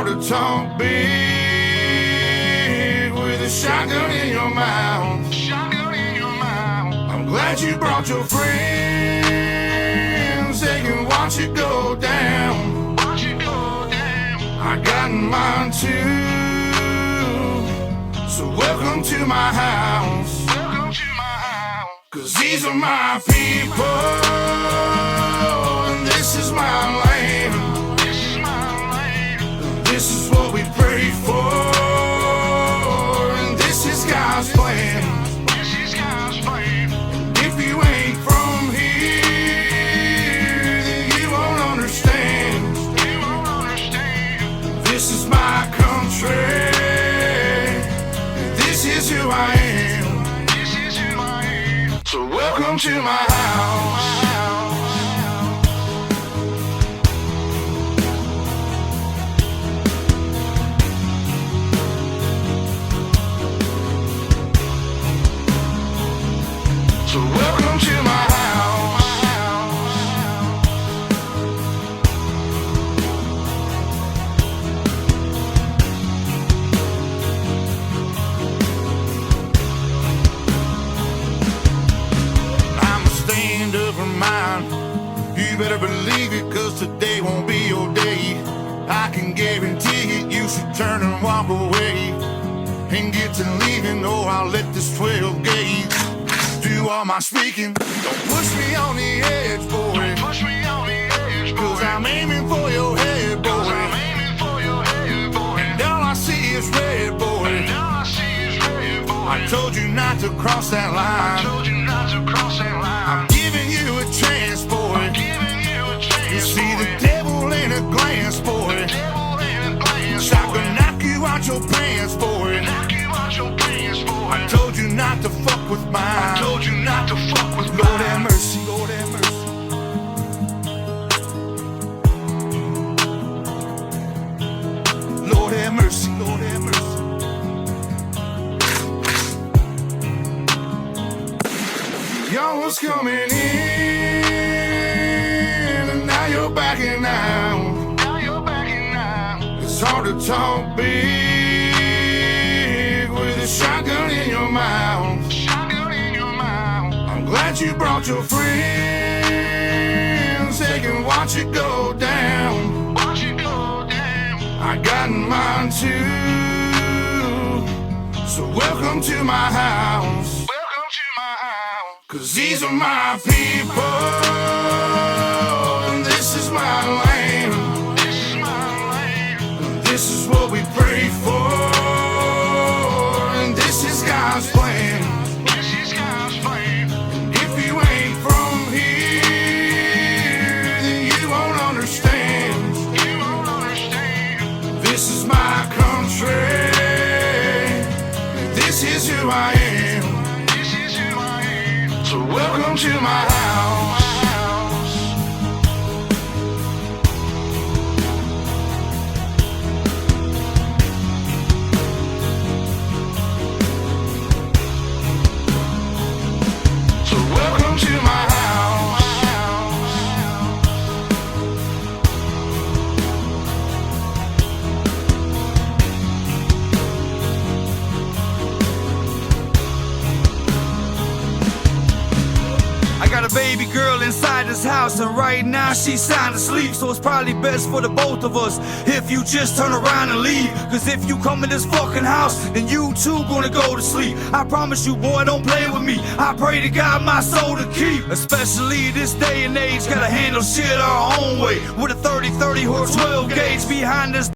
hard to talk big with a shotgun in your mouth. I'm glad you brought your friends. They can watch it go down. I got mine too. So welcome to my house. 'Cause these are my people, and this is my land. This is what we pray for, and this is God's plan. And if you ain't from here, then you won't understand. This is my country, and this is who I am. So welcome to my house. So welcome to my house. I'm a stand-up mind. You better believe it, 'cause today won't be your day. I can guarantee it, you should turn and walk away and get to leaving, or I'll let this 12 gauge do all my speaking. Don't push me on the edge, boy. 'Cause I'm aiming for your head, boy. And all I see is red, boy. I told you not to cross that line. I'm giving you a chance, boy. You see the devil in a glance, boy. So I can knock you out your pants, boy. I told you not to fuck with mine. Lord have mercy, Lord have mercy. Lord have mercy, Lord have mercy. Y'all was coming in, and now you're backing out. It's hard to talk big with a shotgun in your mouth. I'm glad you brought your friends. They can watch it go down. I got mine too. So welcome to my house. 'Cause these are my people, and this is my land. This is what we pray for, and this is God's plan. And if you ain't from here, then you won't understand. This is my country, and this is who I am. So welcome to my house. So welcome to my house. I got a baby girl inside this house, and right now she's sound asleep. So it's probably best for the both of us if you just turn around and leave. 'Cause if you come in this fucking house, then you too gonna go to sleep. I promise you, boy, don't play with me. I pray to God my soul to keep. Especially this day and age, gotta handle shit our own way. With a 30-30 or 12 gauge behind this